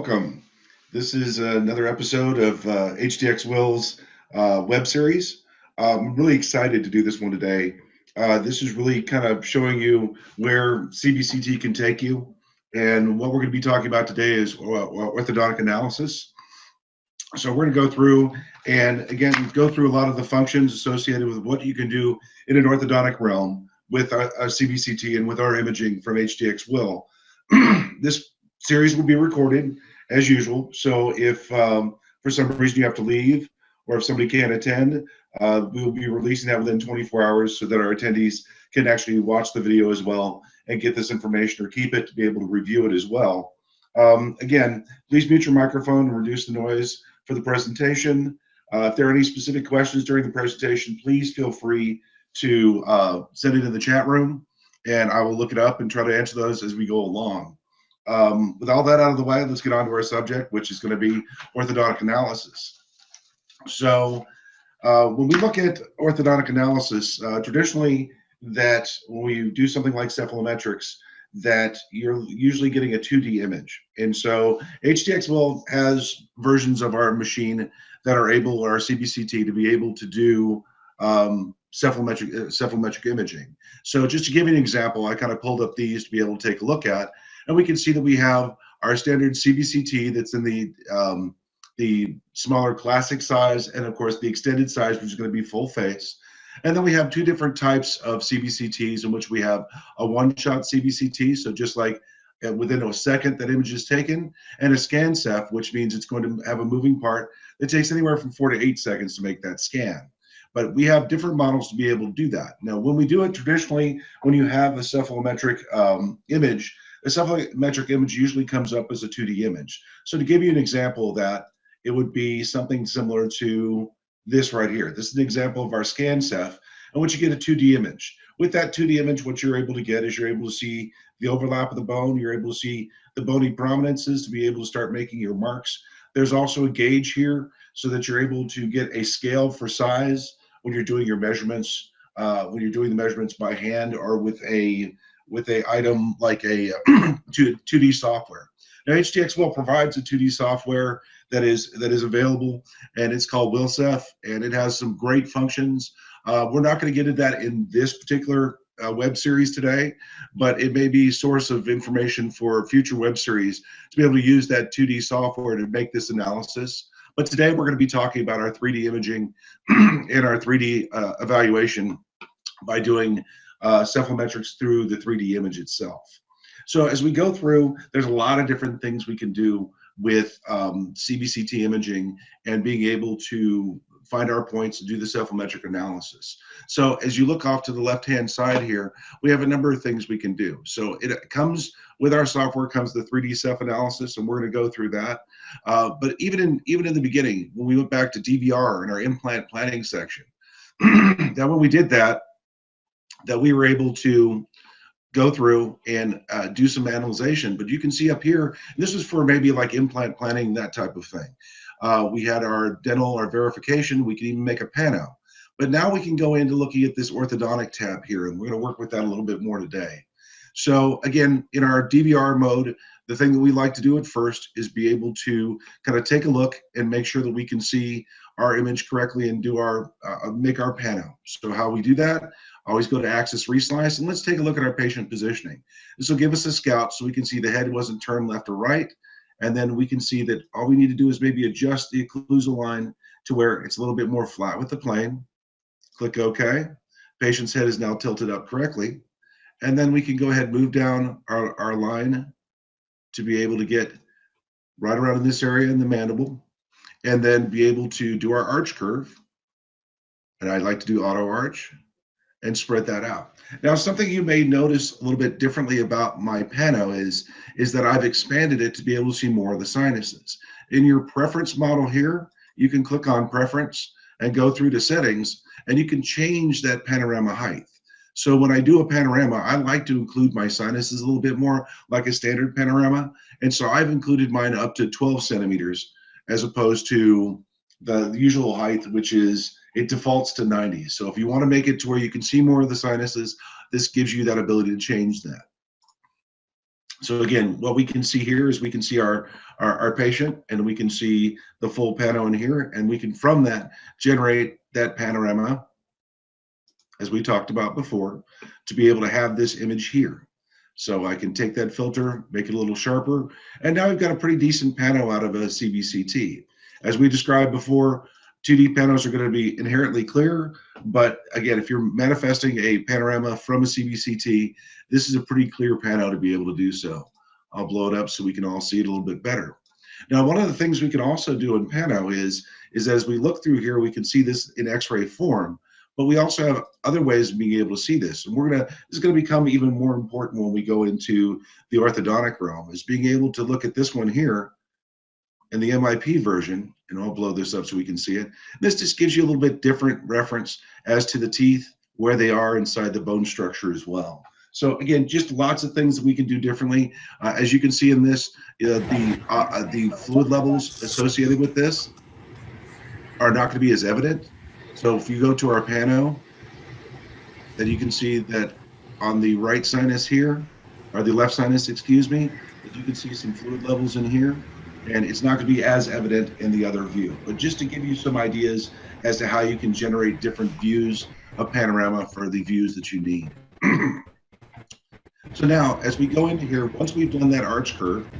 welcome. This is another episode of HDX Will's web series. I'm really excited to do this one today. This is really kind of showing you where CBCT can take you. And what we're going to be talking about today is orthodontic analysis. So we're going to go through and again, go through a lot of the functions associated with what you can do in an orthodontic realm with a CBCT and with our imaging from HDX Will. This series will be recorded as usual. So if for some reason you have to leave or if somebody can't attend, we will be releasing that within 24 hours so that our attendees can actually watch the video as well and get this information or keep it to be able to review it as well. Again, please mute your microphone and reduce the noise for the presentation. If there are any specific questions during the presentation, please feel free to send it in the chat room and I will look it up and try to answer those as we go along. With all that out of the way, let's get on to our subject, which is going to be orthodontic analysis. So when we look at orthodontic analysis, traditionally that when we do something like cephalometrics, that you're usually getting a 2D image. And so HDX Will has versions of our machine that are able, or our CBCT, to be able to do cephalometric imaging. So just to give you an example, I kind of pulled up these to be able to take a look at, and we can see that we have our standard CBCT that's in the smaller classic size, and of course the extended size, which is going to be full face. And then we have two different types of CBCTs in which we have a one-shot CBCT, so just like within a second that image is taken, and a scan ceph, which means it's going to have a moving part that takes anywhere from 4 to 8 seconds to make that scan. But we have different models to be able to do that. Now, when we do it traditionally, when you have a cephalometric image, a cephalometric image usually comes up as a 2D image. So to give you an example of that, it would be something similar to this right here. This is an example of our scan ceph, in which you get a 2D image. With that 2D image, what you're able to get is you're able to see the overlap of the bone. You're able to see the bony prominences to be able to start making your marks. There's also a gauge here so that you're able to get a scale for size when you're doing your measurements, when you're doing the measurements by hand or with a item like a 2D software. Now HDX Will provides a 2D software that is available, and it's called WillSeph, and it has some great functions. We're not going to get into that in this particular web series today, but it may be a source of information for future web series to be able to use that 2D software to make this analysis. But today we're going to be talking about our 3D imaging and our 3D evaluation by doing cephalometrics through the 3D image itself. So as we go through, there's a lot of different things we can do with CBCT imaging and being able to find our points and do the cephalometric analysis. So as you look off to the left-hand side here, we have a number of things we can do. So it comes with our software comes the 3D ceph analysis, and we're going to go through that. But even in the beginning, when we went back to DVR in our implant planning section, that when we did that we were able to go through and do some analyzation. But you can see up here, this is for maybe like implant planning, that type of thing. We had our dental, our verification, we can even make a pano. But now we can go into looking at this orthodontic tab here, and we're going to work with that a little bit more today. So again, in our DVR mode, the thing that we like to do at first is be able to kind of take a look and make sure that we can see our image correctly and do our make our pano. So how we do that, always go to Axis Reslice, and let's take a look at our patient positioning. This will give us a scout so we can see the head wasn't turned left or right, and then we can see that all we need to do is maybe adjust the occlusal line to where it's a little bit more flat with the plane. Click OK. Patient's head is now tilted up correctly. And then we can go ahead and move down our line to be able to get right around in this area in the mandible, and then be able to do our arch curve. And I like to do auto arch and spread that out. Now, something you may notice a little bit differently about my pano is that I've expanded it to be able to see more of the sinuses. In your preference model here, you can click on preference and go through to settings, and you can change that panorama height. So when I do a panorama, I like to include my sinuses a little bit more like a standard panorama. And so I've included mine up to 12 centimeters as opposed to the usual height, which is, it defaults to 90. So if you want to make it to where you can see more of the sinuses, this gives you that ability to change that. So again, what we can see here is we can see our patient, and we can see the full pano in here, and we can from that generate that panorama, as we talked about before, to be able to have this image here. So I can take that filter, make it a little sharper, and now we've got a pretty decent pano out of a CBCT. As we described before, 2D panos are going to be inherently clear, but again, if you're manifesting a panorama from a CBCT, this is a pretty clear pano to be able to do so. I'll blow it up so we can all see it a little bit better. Now, one of the things we can also do in pano is as we look through here, we can see this in X-ray form, but we also have other ways of being able to see this. And this is going to become even more important when we go into the orthodontic realm, is being able to look at this one here in the MIP version, and I'll blow this up so we can see it. This just gives you a little bit different reference as to the teeth, where they are inside the bone structure as well. So again, just lots of things that we can do differently. As you can see in this, the fluid levels associated with this are not going to be as evident. So if you go to our pano, then you can see that on the right sinus here, or the left sinus, excuse me, that you can see some fluid levels in here, and it's not going to be as evident in the other view. But just to give you some ideas as to how you can generate different views of panorama for the views that you need. So now, as we go into here, once we've done that arch curve,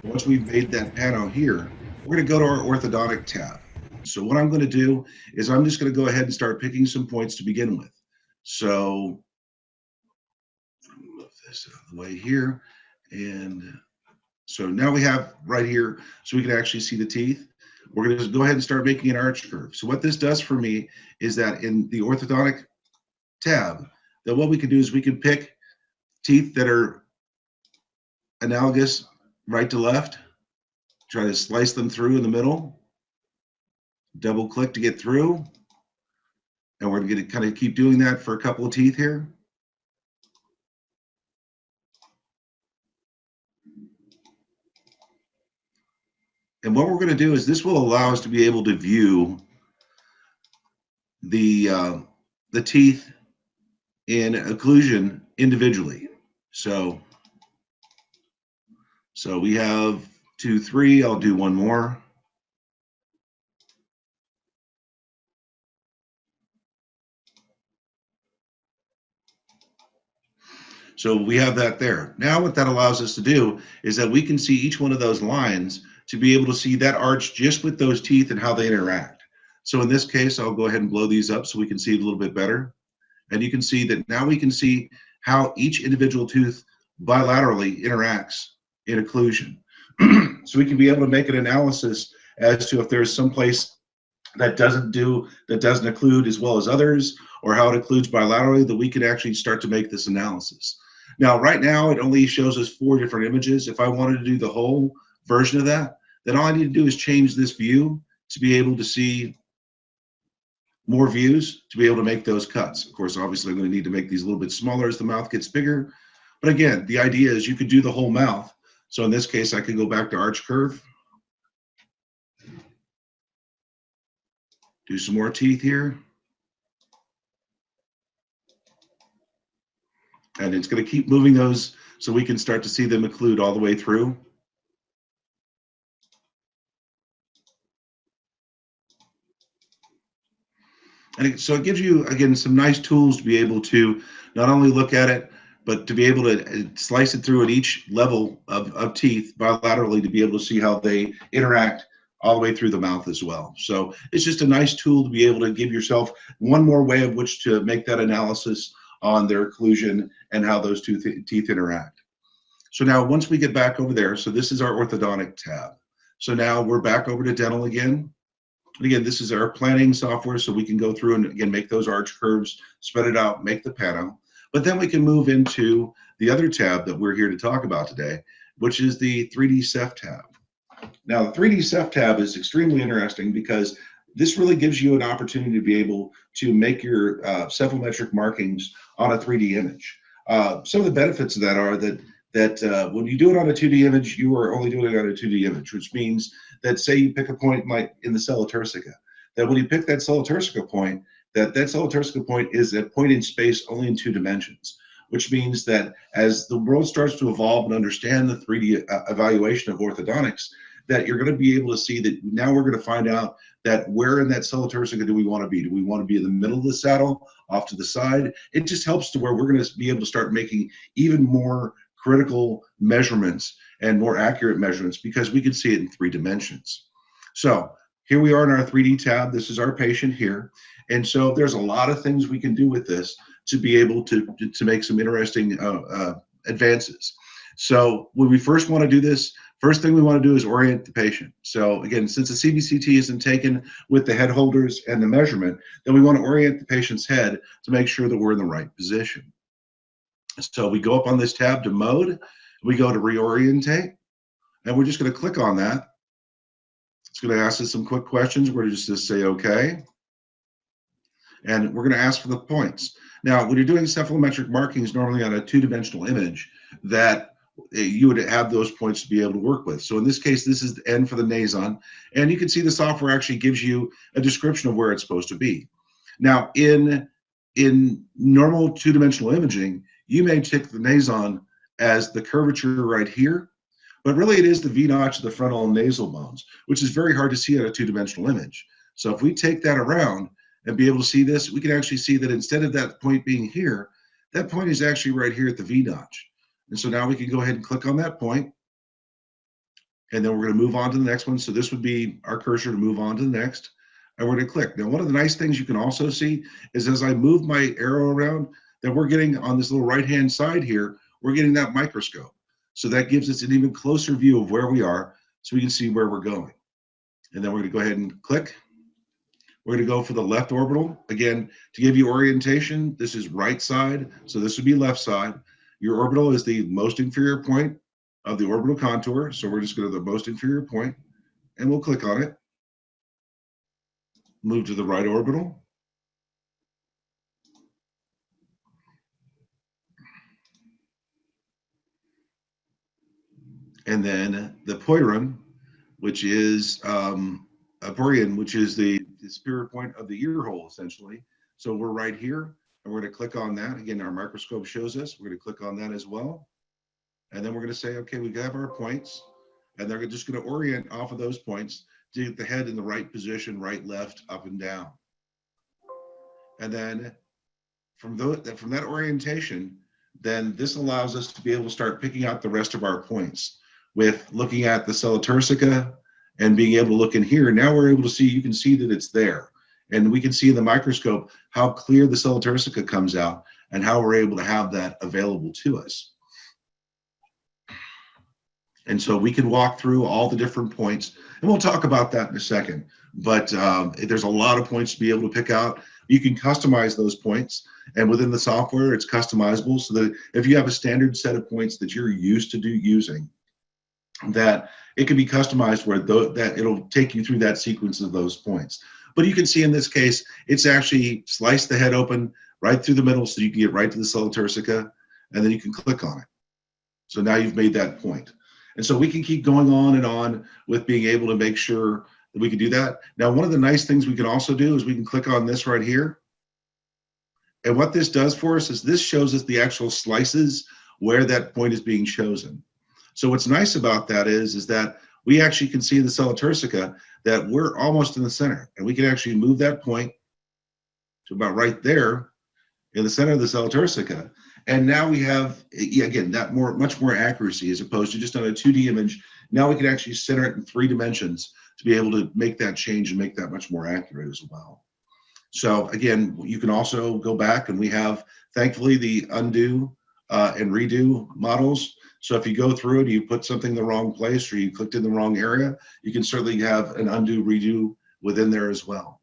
once we've made that pano here, we're going to go to our orthodontic tab. So what I'm going to do is I'm just going to go ahead and start picking some points to begin with. So move this out of the way here. And so now we have right here, so we can actually see the teeth. We're going to just go ahead and start making an arch curve. So what this does for me is that in the orthodontic tab, that what we can do is we can pick teeth that are analogous right to left, try to slice them through in the middle, double click to get through, and we're going to kind of keep doing that for a couple of teeth here. And what we're going to do is this will allow us to be able to view the teeth in occlusion individually. So we have 2, 3. I'll do one more. So we have that there. Now what that allows us to do is that we can see each one of those lines to be able to see that arch just with those teeth and how they interact. So in this case, I'll go ahead and blow these up so we can see it a little bit better. And you can see that now we can see how each individual tooth bilaterally interacts in occlusion. So we can be able to make an analysis as to if there's some place that doesn't occlude as well as others, or how it occludes bilaterally, that we can actually start to make this analysis. Now, right now, it only shows us 4 different images. If I wanted to do the whole version of that, then all I need to do is change this view to be able to see more views, to be able to make those cuts. Of course, obviously, I'm going to need to make these a little bit smaller as the mouth gets bigger. But again, the idea is you could do the whole mouth. So in this case, I could go back to arch curve, do some more teeth here. And it's going to keep moving those so we can start to see them occlude all the way through. And so it gives you, again, some nice tools to be able to not only look at it, but to be able to slice it through at each level of teeth bilaterally, to be able to see how they interact all the way through the mouth as well. So it's just a nice tool to be able to give yourself one more way of which to make that analysis on their occlusion and how those two teeth interact. So now once we get back over there, so this is our orthodontic tab. So now we're back over to dental again. And again, this is our planning software, so we can go through and again make those arch curves, spread it out, make the pano. But then we can move into the other tab that we're here to talk about today, which is the 3D Ceph tab. Now, the 3D Ceph tab is extremely interesting because this really gives you an opportunity to be able to make your cephalometric markings on a 3D image. Some of the benefits of that are that when you do it on a 2D image, you are only doing it on a 2D image, which means that, say you pick a point like in the sella turcica, that when you pick that sella turcica point, that sella turcica point is a point in space only in 2 dimensions. which means that as the world starts to evolve and understand the 3D evaluation of orthodontics, that you're going to be able to see that now we're going to find out that where in that cell-turcica do we want to be? Do we want to be in the middle of the saddle, off to the side? It just helps to where we're going to be able to start making even more critical measurements and more accurate measurements because we can see it in 3 dimensions. So here we are in our 3D tab. This is our patient here. And so there's a lot of things we can do with this to be able to make some interesting advances. So when we first want to do this, first thing we want to do is orient the patient. So again, since the CBCT isn't taken with the head holders and the measurement, then we want to orient the patient's head to make sure that we're in the right position. So we go up on this tab to mode, we go to reorientate, and we're just going to click on that. It's going to ask us some quick questions. We're just to say okay. And we're going to ask for the points. Now, when you're doing cephalometric markings normally on a 2-dimensional image, that you would have those points to be able to work with. So in this case, this is the N for the nason, and you can see the software actually gives you a description of where it's supposed to be. Now, in normal 2-dimensional imaging, you may take the nason as the curvature right here, but really it is the V-notch of the frontal and nasal bones, which is very hard to see on a 2-dimensional image. So if we take that around and be able to see this, we can actually see that instead of that point being here, that point is actually right here at the V-notch. And so now we can go ahead and click on that point, and then we're going to move on to the next one. So this would be our cursor to move on to the next, and we're going to click. Now, one of the nice things you can also see is as I move my arrow around, that we're getting on this little right-hand side here, we're getting that microscope. So that gives us an even closer view of where we are so we can see where we're going. And then we're going to go ahead and click. We're going to go for the left orbital. Again, to give you orientation, this is right side, so this would be left side. Your orbital is the most inferior point of the orbital contour, so we're just going to the most inferior point, and we'll click on it. Move to the right orbital. And then the poiron, which is porion, which is the superior point of the ear hole, essentially. So we're right here, and we're going to click on that. Again, our microscope shows us. We're going to click on that as well. And then we're going to say, okay, we have our points, and they're just going to orient off of those points to get the head in the right position, right, left, up, and down. And then from that orientation, then this allows us to be able to start picking out the rest of our points with looking at the cell-turcica and being able to look in here. Now we're able to see, you can see that it's there. And we can see in the microscope how clear the cell-turcica comes out and how we're able to have that available to us. And so we can walk through all the different points, and we'll talk about that in a second. But there's a lot of points to be able to pick out. You can customize those points, and within the software, it's customizable so that if you have a standard set of points that you're used to using, that it can be customized where that it'll take you through that sequence of those points. But you can see in this case, it's actually sliced the head open right through the middle so you can get right to the cell-turcica, and then you can click on it. So now you've made that point. And so we can keep going on and on with being able to make sure that we can do that. Now, one of the nice things we can also do is we can click on this right here. And what this does for us is this shows us the actual slices where that point is being chosen. So what's nice about that is that we actually can see in the cell-turcica that we're almost in the center, and we can actually move that point to about right there in the center of the cell-turcica. And now we have, again, that much more accuracy as opposed to just on a 2D image. Now we can actually center it in 3 dimensions to be able to make that change and make that much more accurate as well. So again, you can also go back, and we have, thankfully, the undo and redo models. So if you go through it, you put something in the wrong place or you clicked in the wrong area, you can certainly have an undo redo within there as well.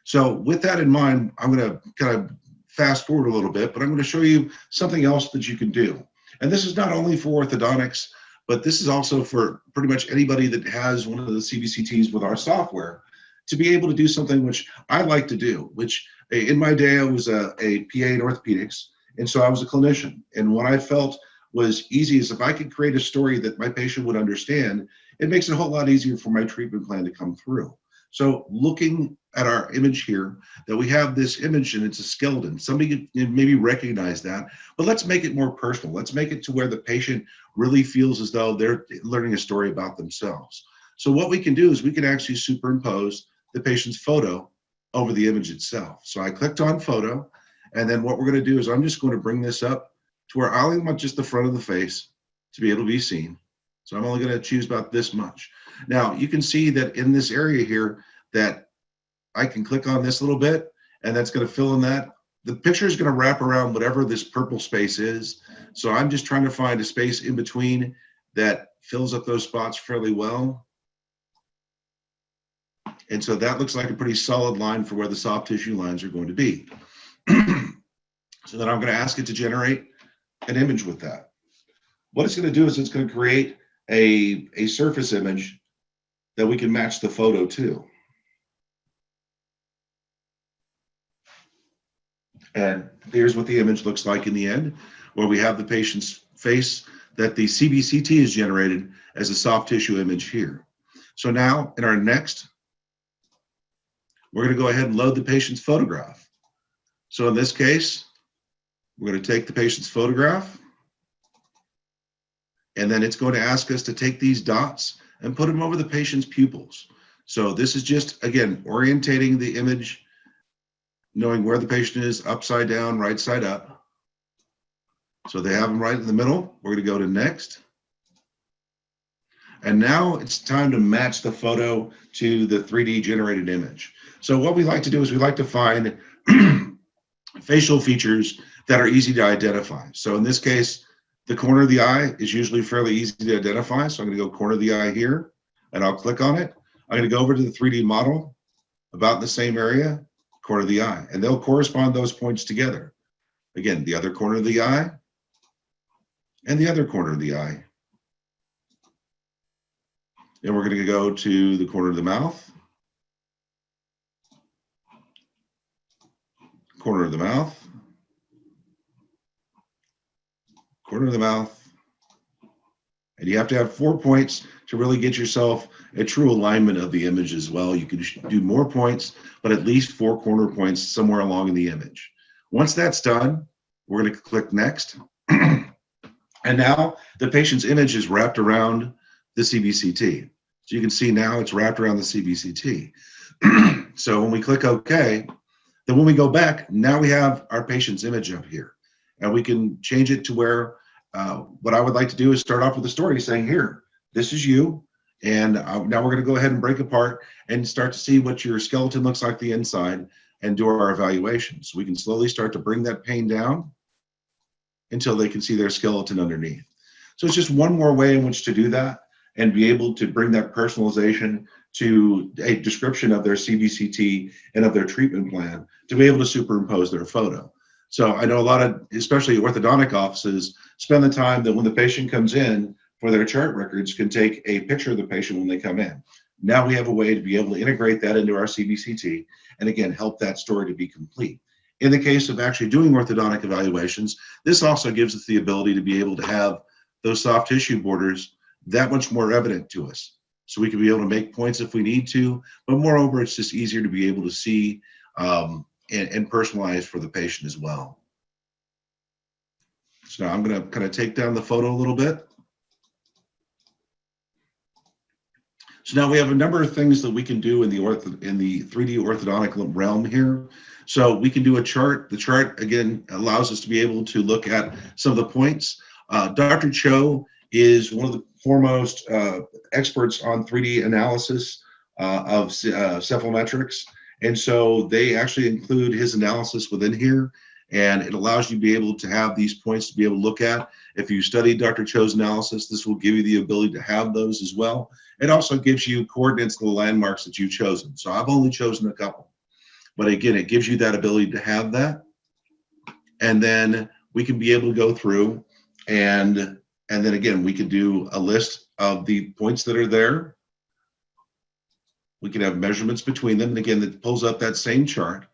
So with that in mind, I'm going to kind of fast forward a little bit, but I'm going to show you something else that you can do. And this is not only for orthodontics, but this is also for pretty much anybody that has one of the CBCTs with our software to be able to do something which I like to do, which in my day, I was a PA in orthopedics. And so I was a clinician. And what I felt was easy is if I could create a story that my patient would understand, it makes it a whole lot easier for my treatment plan to come through. So looking at our image here, that we have this image and it's a skeleton. Somebody could maybe recognize that, but let's make it more personal. Let's make it to where the patient really feels as though they're learning a story about themselves. So what we can do is we can actually superimpose the patient's photo over the image itself. So I clicked on photo, and then what we're going to do is I'm just going to bring this up to where I only want just the front of the face to be able to be seen. So I'm only going to choose about this much. Now you can see that in this area here that I can click on this little bit, and that's going to fill in that. The picture is going to wrap around whatever this purple space is. So I'm just trying to find a space in between that fills up those spots fairly well. And so that looks like a pretty solid line for where the soft tissue lines are going to be. So then I'm going to ask it to generate an image with that. What it's going to do is it's going to create a surface image that we can match the photo to. And here's what the image looks like in the end, where we have the patient's face that the CBCT is generated as a soft tissue image here. So now in our next, we're going to go ahead and load the patient's photograph. So in this case, we're going to take the patient's photograph, and then it's going to ask us to take these dots and put them over the patient's pupils. So this is just, again, orientating the image, knowing where the patient is, upside down, right side up. So they have them right in the middle. We're going to go to next. And now it's time to match the photo to the 3D generated image. So what we like to do is we like to find facial features that are easy to identify. So in this case, the corner of the eye is usually fairly easy to identify. So I'm going to go corner of the eye here, and I'll click on it. I'm going to go over to the 3D model, about the same area, corner of the eye, and they'll correspond those points together. Again, the other corner of the eye and the other corner of the eye. And we're going to go to the corner of the mouth, corner of the mouth, corner of the mouth. And you have to have 4 points to really get yourself a true alignment of the image as well. You can do more points, but at least 4 corner points somewhere along in the image. Once that's done, we're going to click next. And now the patient's image is wrapped around the CBCT. So you can see now it's wrapped around the CBCT. So when we click OK, then when we go back, now we have our patient's image up here. And we can change it to where what I would like to do is start off with a story saying, here, this is you. And now we're going to go ahead and break apart and start to see what your skeleton looks like the inside and do our evaluation. So we can slowly start to bring that pane down until they can see their skeleton underneath. So it's just one more way in which to do that and be able to bring that personalization to a description of their CBCT and of their treatment plan to be able to superimpose their photo. So I know a lot of, especially orthodontic offices, spend the time that when the patient comes in for their chart records can take a picture of the patient when they come in. Now we have a way to be able to integrate that into our CBCT and again, help that story to be complete. In the case of actually doing orthodontic evaluations, this also gives us the ability to be able to have those soft tissue borders that much more evident to us. So we can be able to make points if we need to, but moreover, it's just easier to be able to see and personalize for the patient as well. So now I'm going to kind of take down the photo a little bit. So now we have a number of things that we can do in the 3D orthodontic realm here. So we can do a chart. The chart, again, allows us to be able to look at some of the points. Dr. Cho is one of the foremost experts on 3D analysis of cephalometrics. And so they actually include his analysis within here, and it allows you to be able to have these points to be able to look at. If you study Dr. Cho's analysis, this will give you the ability to have those as well. It also gives you coordinates to the landmarks that you've chosen. So I've only chosen a couple, but again, it gives you that ability to have that. And then we can be able to go through and then again, we could do a list of the points that are there. We can have measurements between them. And again, that pulls up that same chart.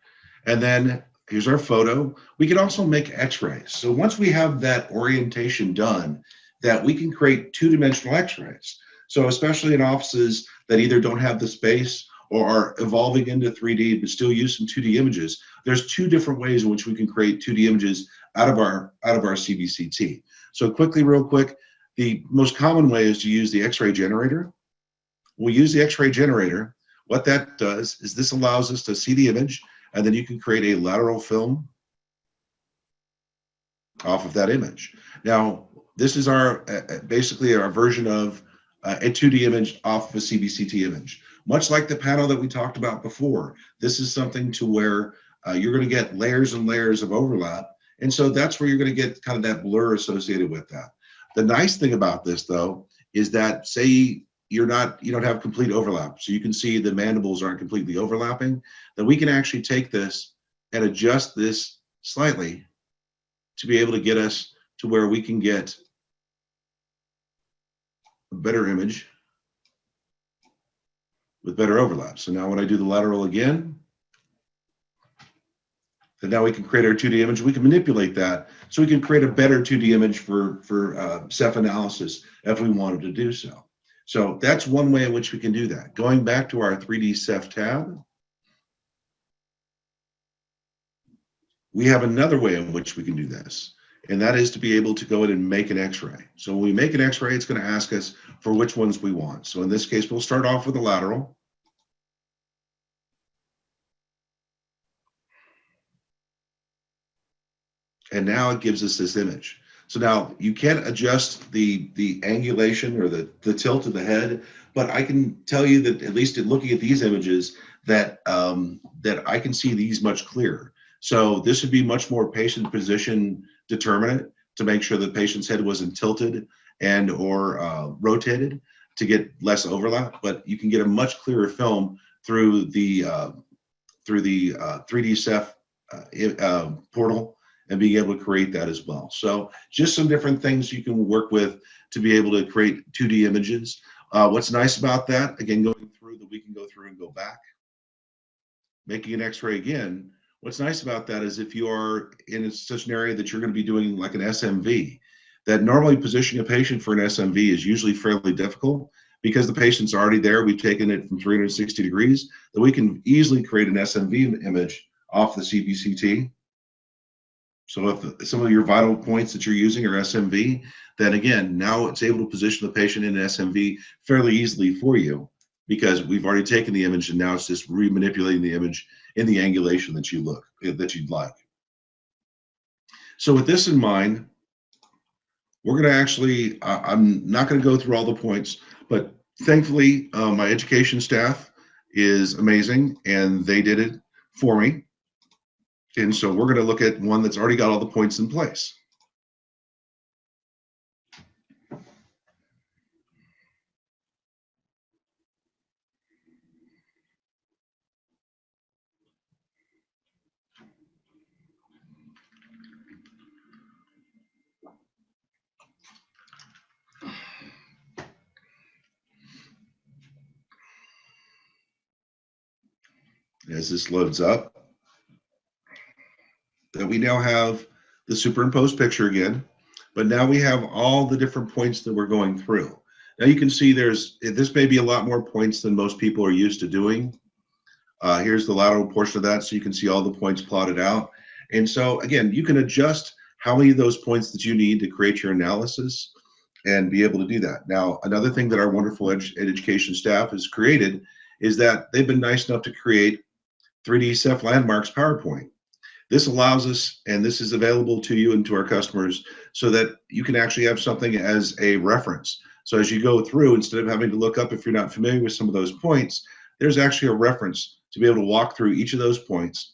And then here's our photo. We can also make x-rays. So once we have that orientation done, that we can create two-dimensional x-rays. So especially in offices that either don't have the space or are evolving into 3D but still use some 2D images, there's two different ways in which we can create 2D images out of our CBCT. So quickly, real quick, the most common way is to use the X-ray generator. We use the X-ray generator. What that does is this allows us to see the image, and then you can create a lateral film off of that image. Now, this is our basically our version of a 2D image off of a CBCT image. Much like the panel that we talked about before, this is something to where you're going to get layers and layers of overlap. And so that's where you're going to get kind of that blur associated with that. The nice thing about this, though, is that say you don't have complete overlap. So you can see the mandibles aren't completely overlapping, then we can actually take this and adjust this slightly to be able to get us to where we can get a better image with better overlap. So now when I do the lateral again, then now we can create our 2D image. We can manipulate that so we can create a better 2D image for Ceph analysis if we wanted to do so. So that's one way in which we can do that. Going back to our 3D Ceph tab, we have another way in which we can do this, and that is to be able to go in and make an X-ray. So when we make an X-ray, it's going to ask us for which ones we want. So in this case, we'll start off with a lateral. And now it gives us this image. So now you can't adjust the angulation or the tilt of the head, but I can tell you that at least in looking at these images that that I can see these much clearer. So this would be much more patient position determinant to make sure the patient's head wasn't tilted and or rotated to get less overlap. But you can get a much clearer film through the 3D Ceph portal and being able to create that as well. So just some different things you can work with to be able to create 2D images. What's nice about that, again, going through that we can go through and go back, making an X-ray again. What's nice about that is if you are in such an area that you're going to be doing like an SMV, that normally positioning a patient for an SMV is usually fairly difficult because the patient's already there. We've taken it from 360 degrees, that we can easily create an SMV image off the CBCT. So if some of your vital points that you're using are SMV, then again, now it's able to position the patient in an SMV fairly easily for you because we've already taken the image and now it's just remanipulating the image in the angulation that you'd like. So with this in mind, we're going to actually, I'm not going to go through all the points, but thankfully my education staff is amazing and they did it for me. And so we're going to look at one that's already got all the points in place. As this loads up, that we now have the superimposed picture again, but now we have all the different points that we're going through. Now you can see this may be a lot more points than most people are used to doing. Here's the lateral portion of that, so you can see all the points plotted out. And so again, you can adjust how many of those points that you need to create your analysis and be able to do that. Now, another thing that our wonderful education staff has created is that they've been nice enough to create 3D Ceph Landmarks PowerPoint. This allows us, and this is available to you and to our customers, so that you can actually have something as a reference. So as you go through, instead of having to look up if you're not familiar with some of those points, there's actually a reference to be able to walk through each of those points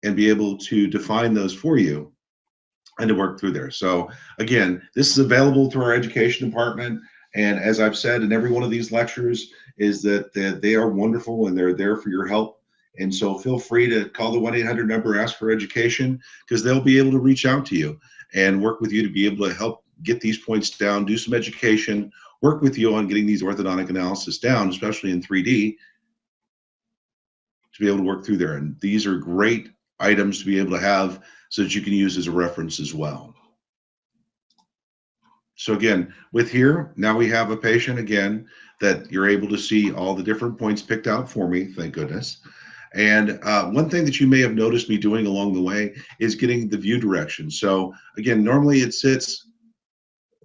and be able to define those for you and to work through there. So again, this is available through our education department. And as I've said in every one of these lectures, is that they are wonderful and they're there for your help. And so feel free to call the 1-800 number, ask for education, because they'll be able to reach out to you and work with you to be able to help get these points down, do some education, work with you on getting these orthodontic analysis down, especially in 3D, to be able to work through there. And these are great items to be able to have so that you can use as a reference as well. So again, with here, now we have a patient again that you're able to see all the different points picked out for me, thank goodness. And one thing that you may have noticed me doing along the way is getting the view direction. So again, normally it sits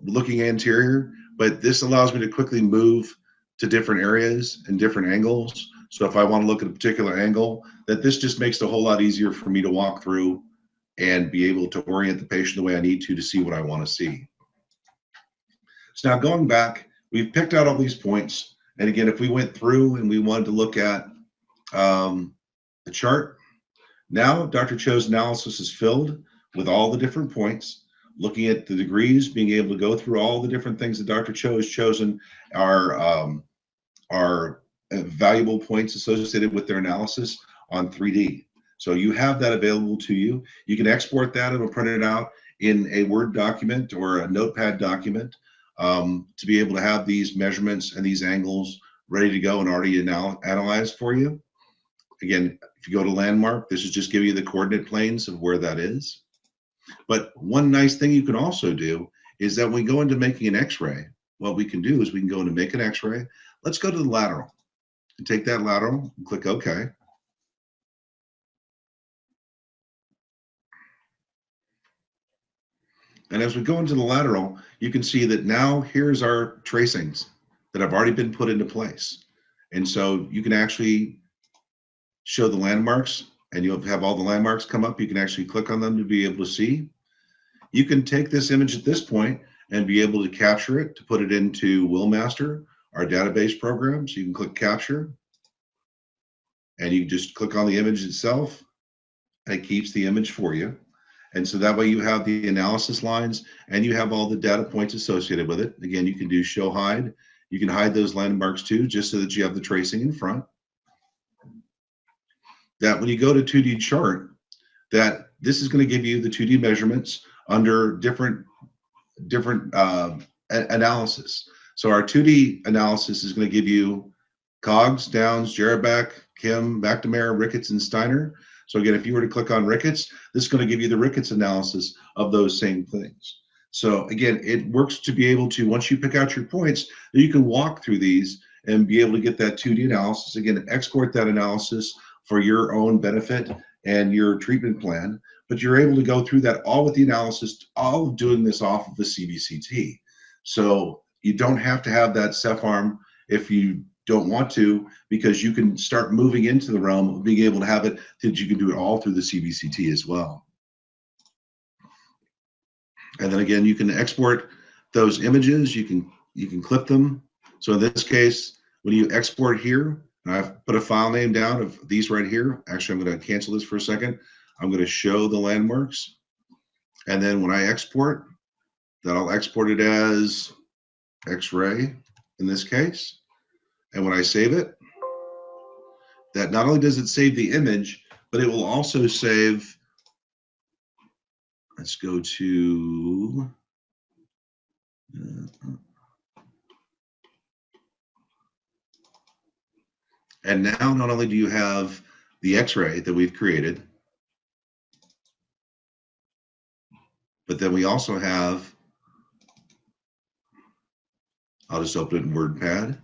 looking anterior, but this allows me to quickly move to different areas and different angles. So if I want to look at a particular angle, that this just makes it a whole lot easier for me to walk through and be able to orient the patient the way I need to see what I want to see. So now going back, we've picked out all these points. And again, if we went through and we wanted to look at the chart, now Dr. Cho's analysis is filled with all the different points, looking at the degrees, being able to go through all the different things that Dr. Cho has chosen are valuable points associated with their analysis on 3D. So you have that available to you. You can export that and print it out in a Word document or a Notepad document to be able to have these measurements and these angles ready to go and already analyzed for you. Again, if you go to landmark, this is just giving you the coordinate planes of where that is. But one nice thing you can also do is that when we go into making an x-ray, what we can do is we can go into make an x-ray. Let's go to the lateral and take that lateral and click OK. And as we go into the lateral, you can see that now here's our tracings that have already been put into place. And so you can actually show the landmarks, and you'll have all the landmarks come up. You can actually click on them to be able to see. You can take this image at this point and be able to capture it to put it into WillMaster, our database program. So you can click capture, and you can just click on the image itself, and it keeps the image for you. And so that way you have the analysis lines and you have all the data points associated with it. Again, you can do show hide. You can hide those landmarks too, just so that you have the tracing in front. That when you go to 2D chart, that this is going to give you the 2D measurements under different analysis. So our 2D analysis is going to give you Cogs, Downs, Jerabak, Kim, McNamara, Ricketts, and Steiner. So again, if you were to click on Ricketts, this is going to give you the Ricketts analysis of those same things. So again, it works to be able to, once you pick out your points, you can walk through these and be able to get that 2D analysis. Again, export that analysis for your own benefit and your treatment plan. But you're able to go through that all with the analysis, all doing this off of the CBCT. So you don't have to have that Ceph-arm if you don't want to, because you can start moving into the realm of being able to have it that you can do it all through the CBCT as well. And then again, you can export those images. You can clip them. So in this case, when you export here, and I've put a file name down of these right here. Actually, I'm going to cancel this for a second. I'm going to show the landmarks. And then when I export, that I'll export it as X-ray in this case. And when I save it, that not only does it save the image, but it will also save, let's go to, and now not only do you have the X-ray that we've created, but then we also have, I'll just open it in WordPad,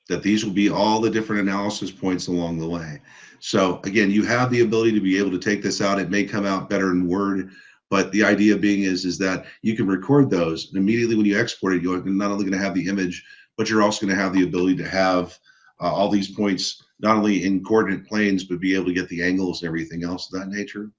that these will be all the different analysis points along the way. So again, you have the ability to be able to take this out. It may come out better in Word, but the idea being is that you can record those, and immediately when you export it, you're not only going to have the image, but you're also going to have the ability to have all these points, not only in coordinate planes, but be able to get the angles and everything else of that nature.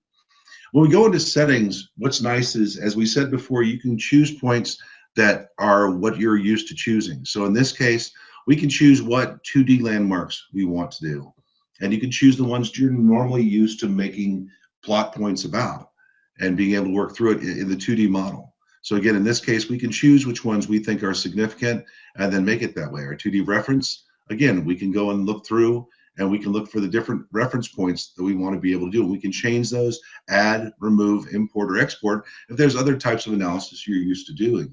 When we go into settings, what's nice is, as we said before, you can choose points that are what you're used to choosing. So in this case, we can choose what 2D landmarks we want to do. And you can choose the ones you're normally used to making plot points about and being able to work through it in the 2D model. So again, in this case, we can choose which ones we think are significant and then make it that way. Our 2D reference, again, we can go and look through and we can look for the different reference points that we want to be able to do. We can change those, add, remove, import, or export if there's other types of analysis you're used to doing.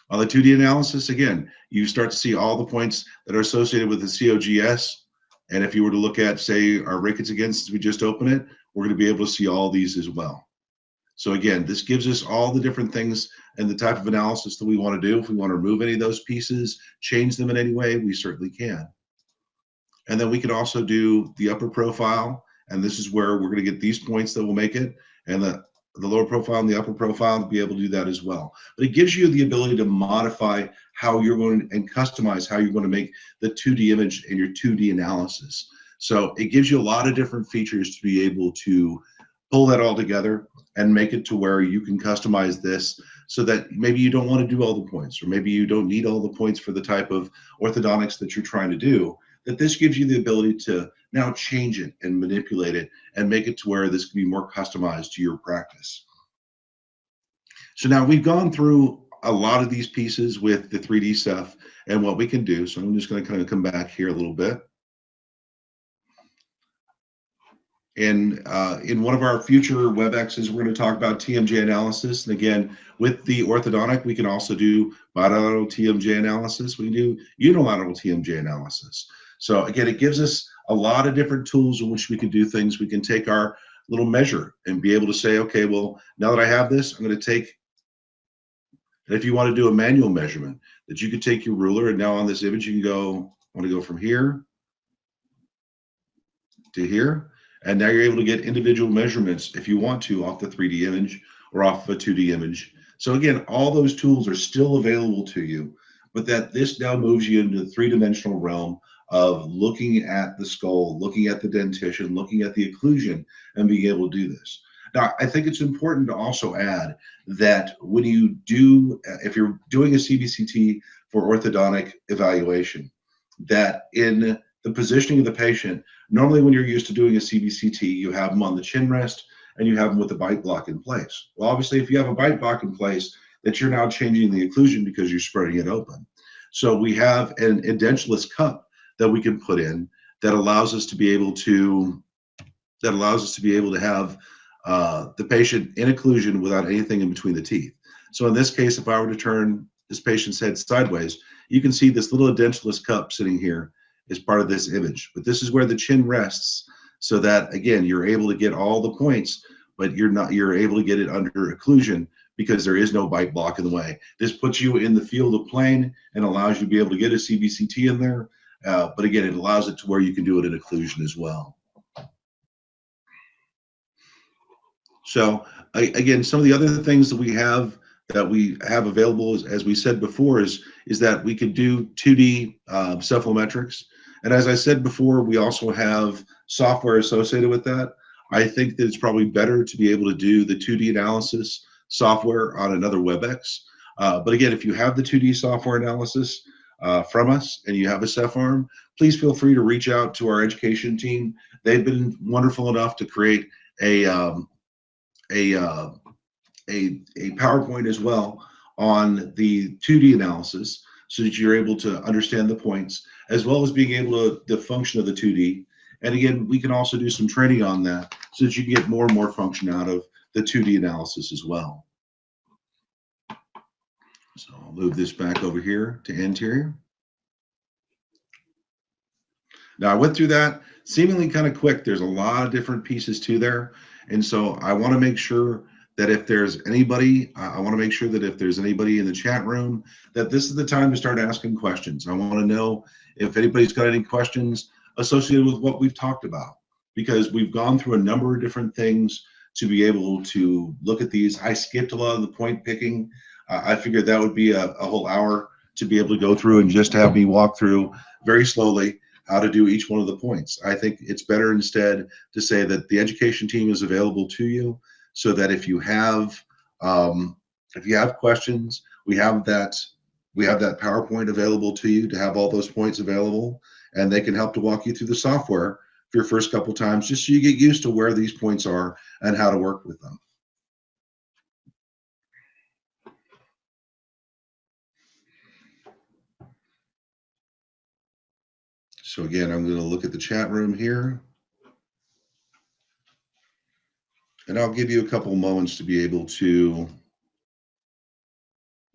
On the 2D analysis, again, you start to see all the points that are associated with the COGS. And if you were to look at, say, our Ricketts again, since we just opened it, we're going to be able to see all these as well. So again, this gives us all the different things and the type of analysis that we want to do. If we want to remove any of those pieces, change them in any way, we certainly can. And then we can also do the upper profile, and this is where we're going to get these points that will make it, and the lower profile and the upper profile to be able to do that as well. But it gives you the ability to modify how you're going and customize how you're going to make the 2D image and your 2D analysis. So it gives you a lot of different features to be able to pull that all together and make it to where you can customize this so that maybe you don't want to do all the points, or maybe you don't need all the points for the type of orthodontics that you're trying to do, that this gives you the ability to now change it and manipulate it and make it to where this can be more customized to your practice. So now we've gone through a lot of these pieces with the 3D stuff and what we can do. So I'm just going to kind of come back here a little bit. And in one of our future WebExes, we're going to talk about TMJ analysis. And again, with the orthodontic, we can also do bilateral TMJ analysis. We can do unilateral TMJ analysis. So again, it gives us a lot of different tools in which we can do things. We can take our little measure and be able to say, okay, well, now that I have this, I'm going to take, and if you want to do a manual measurement, that you could take your ruler, and now on this image, you can go, I want to go from here to here. And now you're able to get individual measurements if you want to off the 3D image or off of a 2D image. So again, all those tools are still available to you, but that this now moves you into the three-dimensional realm of looking at the skull, looking at the dentition, looking at the occlusion, and being able to do this. Now, I think it's important to also add that when you do, if you're doing a CBCT for orthodontic evaluation, that in the positioning of the patient, normally when you're used to doing a CBCT, you have them on the chin rest and you have them with the bite block in place. Well, obviously, if you have a bite block in place, that you're now changing the occlusion because you're spreading it open. So we have an edentulous cup that we can put in that allows us to be able to have the patient in occlusion without anything in between the teeth. So in this case, if I were to turn this patient's head sideways, you can see this little edentulous cup sitting here is part of this image. But this is where the chin rests, so that again, you're able to get all the points, but you're able to get it under occlusion because there is no bite block in the way. This puts you in the field of plane and allows you to be able to get a CBCT in there. But again, it allows it to where you can do it in occlusion as well. So again, some of the other things that we have available, as we said before, is that we could do 2D cephalometrics. And as I said before, we also have software associated with that. I think that it's probably better to be able to do the 2D analysis software on another WebEx. But again, if you have the 2D software analysis from us and you have a Ceph arm, please feel free to reach out to our education team. They've been wonderful enough to create a PowerPoint as well on the 2D analysis so that you're able to understand the points as well as being able to the function of the 2D. And again, we can also do some training on that so that you can get more and more function out of the 2D analysis as well. So I'll move this back over here to anterior. Now I went through that seemingly kind of quick. There's a lot of different pieces to there. And so I want to make sure that if there's anybody, I want to make sure that if there's anybody in the chat room, that this is the time to start asking questions. I want to know if anybody's got any questions associated with what we've talked about, because we've gone through a number of different things to be able to look at these. I skipped a lot of the point picking. I figured that would be a whole hour to be able to go through and just have me walk through very slowly how to do each one of the points. I think it's better instead to say that the education team is available to you, so that if you have questions, we have that PowerPoint available to you to have all those points available, and they can help to walk you through the software for your first couple times, just so you get used to where these points are and how to work with them. So again, I'm going to look at the chat room here, and I'll give you a couple moments to be able to.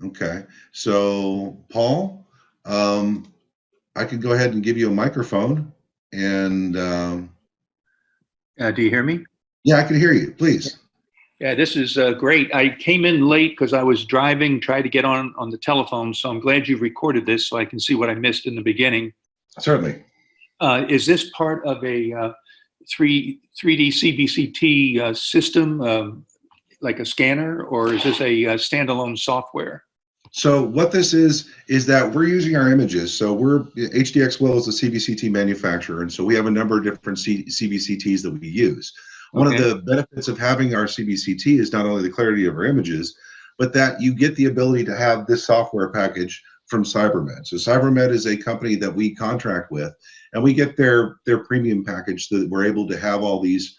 Okay, so Paul, I can go ahead and give you a microphone, and do you hear me? yeah, I can hear you. Please. Yeah, this is great. I came in late because I was driving, tried to get on the telephone. So I'm glad you've recorded this so I can see what I missed in the beginning. Certainly. Is this part of a 3D CBCT system, like a scanner, or is this a standalone software? So what this is that we're using our images. So HDX WILL is a CBCT manufacturer, and so we have a number of different CBCTs that we use. One of Okay. the benefits of having our CBCT is not only the clarity of our images, but that you get the ability to have this software package from Cybermed. So Cybermed is a company that we contract with, and we get their premium package so that we're able to have all these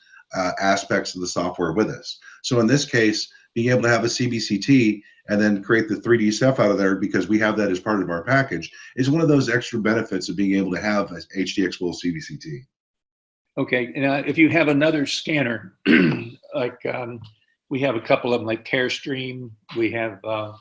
aspects of the software with us. So in this case, being able to have a CBCT and then create the 3D stuff out of there because we have that as part of our package is one of those extra benefits of being able to have a HDX WILL CBCT. Okay, and if you have another scanner, like we have a couple of them, like CareStream, we have a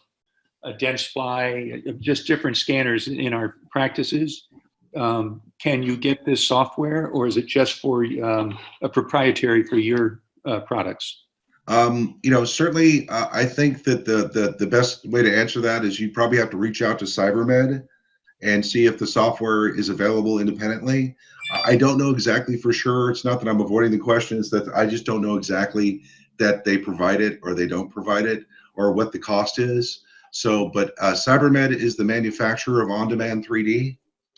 Dentsply, just different scanners in our practices. Can you get this software, or is it just for a proprietary for your products? Certainly, I think that the best way to answer that is you probably have to reach out to Cybermed and see if the software is available independently. I don't know exactly for sure. It's not that I'm avoiding the question, it's that I just don't know exactly that they provide it or they don't provide it or what the cost is. So, but Cybermed is the manufacturer of on-demand 3D.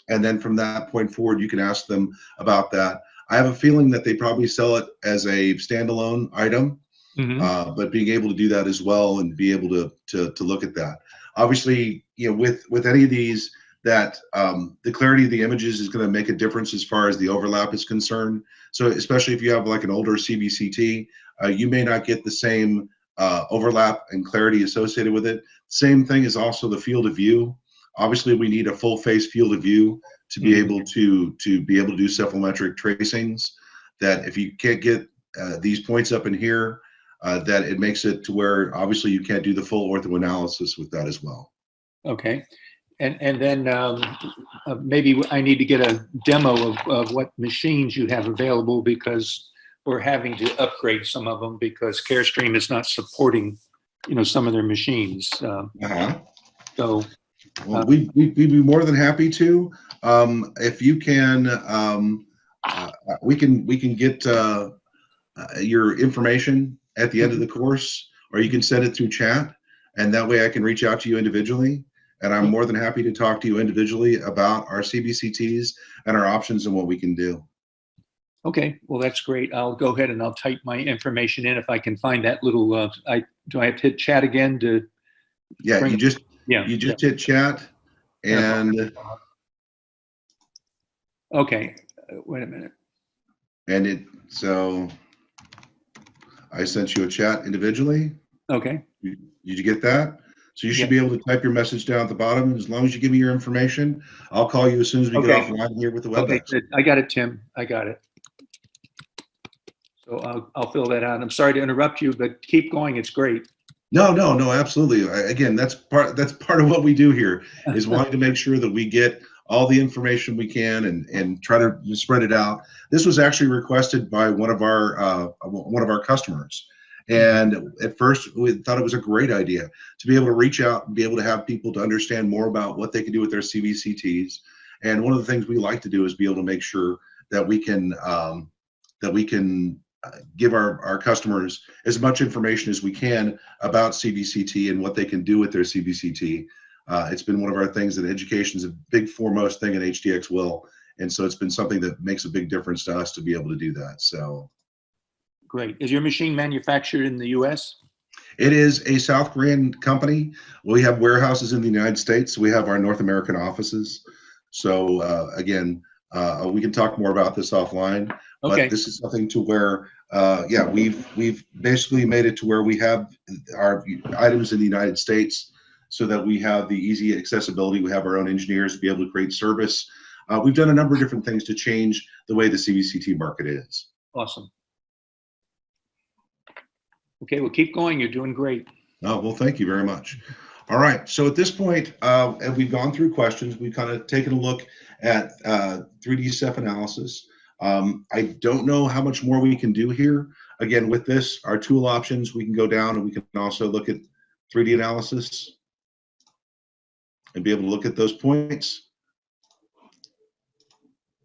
And then from that point forward, you can ask them about that. I have a feeling that they probably sell it as a standalone item. But being able to do that as well and be able to look at that. Obviously, with any of these, that the clarity of the images is going to make a difference as far as the overlap is concerned. So especially if you have like an older CBCT, you may not get the same overlap and clarity associated with it. Same thing is also the field of view. Obviously, we need a full face field of view to be able to be able to do cephalometric tracings. That if you can't get these points up in here, that it makes it to where obviously you can't do the full ortho analysis with that as well. Okay. And then maybe I need to get a demo of what machines you have available, because we're having to upgrade some of them because CareStream is not supporting, some of their machines. So well, we'd be more than happy to. If you can, we can get your information at the end of the course, or you can send it through chat, and that way I can reach out to you individually. And I'm more than happy to talk to you individually about our CBCTs and our options and what we can do. Okay, well, that's great. I'll go ahead and I'll type my information in if I can find that little. Do I have to hit chat again to? Yeah, you just hit chat, and okay. Wait a minute. And so I sent you a chat individually. Okay. Did you get that? So you should be able to type your message down at the bottom. As long as you give me your information, I'll call you as soon as we get offline here with the WebEx. Okay, I got it, Tim. I got it. So I'll fill that out. I'm sorry to interrupt you, but keep going. It's great. No, absolutely. Again, that's part of what we do here is wanting to make sure that we get all the information we can and try to spread it out. This was actually requested by one of our customers. And at first, we thought it was a great idea to be able to reach out and be able to have people to understand more about what they can do with their CBCTs. And one of the things we like to do is be able to make sure that we can give our customers as much information as we can about CBCT and what they can do with their CBCT. It's been one of our things that education is a big foremost thing in HDX WILL. And so it's been something that makes a big difference to us to be able to do that. So. Great. Is your machine manufactured in the U.S.? It is a South Korean company. We have warehouses in the United States. We have our North American offices. So again, we can talk more about this offline. But this is something to where, we've basically made it to where we have our items in the United States so that we have the easy accessibility. We have our own engineers to be able to create service. We've done a number of different things to change the way the CBCT market is. Awesome. Okay, well, keep going. You're doing great. Oh, well, thank you very much. All right. So at this point, and we've gone through questions. We've kind of taken a look at 3D Ceph analysis. I don't know how much more we can do here. Again, with this, our tool options, we can go down and we can also look at 3D analysis and be able to look at those points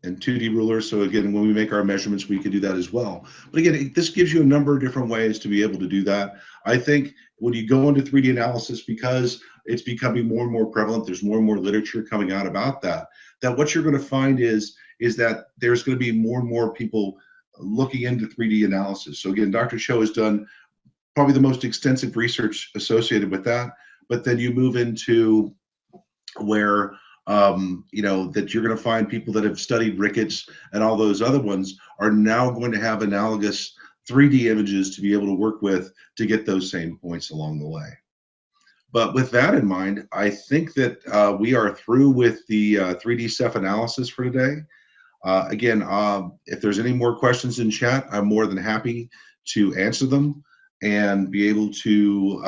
and 2D rulers. So again, when we make our measurements, we can do that as well. But again, this gives you a number of different ways to be able to do that. I think when you go into 3D analysis, because it's becoming more and more prevalent, there's more and more literature coming out about that, that what you're going to find is that there's going to be more and more people looking into 3D analysis. So again, Dr. Cho has done probably the most extensive research associated with that. But then you move into where you know, that you're going to find people that have studied rickets and all those other ones are now going to have analogous 3D images to be able to work with to get those same points along the way. But with that in mind, I think that we are through with the 3D Ceph analysis for today. Again, if there's any more questions in chat, I'm more than happy to answer them and be able to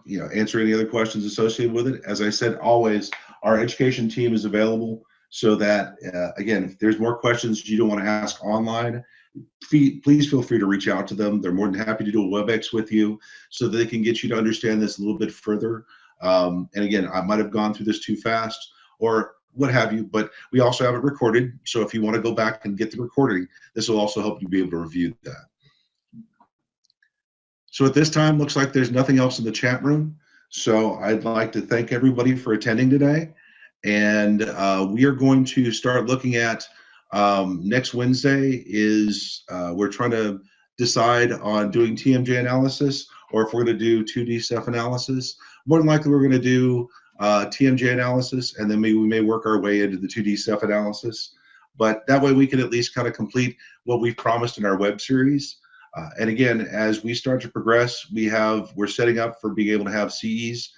you know, answer any other questions associated with it. As I said, always our education team is available so that again, if there's more questions you don't want to ask online, please feel free to reach out to them. They're more than happy to do a WebEx with you so that they can get you to understand this a little bit further. And again, I might have gone through this too fast or what have you, but we also have it recorded. So if you want to go back and get the recording, this will also help you be able to review that. So at this time, looks like there's nothing else in the chat room. So I'd like to thank everybody for attending today. And we are going to start looking at next Wednesday is we're trying to decide on doing TMJ analysis or if we're going to do 2D Ceph analysis. More than likely, we're going to do TMJ analysis, and then we may work our way into the 2D Ceph analysis. But that way we can at least kind of complete what we've promised in our web series. And again, as we start to progress, we're setting up for being able to have CEs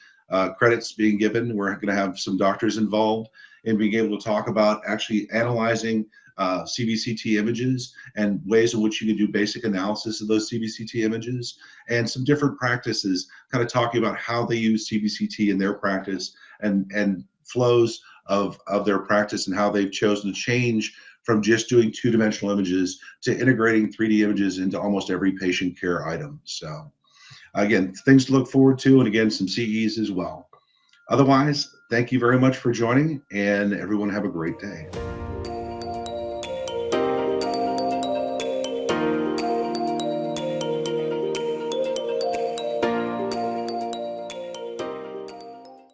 credits being given. We're going to have some doctors involved in being able to talk about actually analyzing CBCT images and ways in which you can do basic analysis of those CBCT images and some different practices, kind of talking about how they use CBCT in their practice and flows of their practice and how they've chosen to change from just doing two-dimensional images to integrating 3D images into almost every patient care item. So again, things to look forward to, and again, some CEs as well. Otherwise, thank you very much for joining, and everyone have a great day.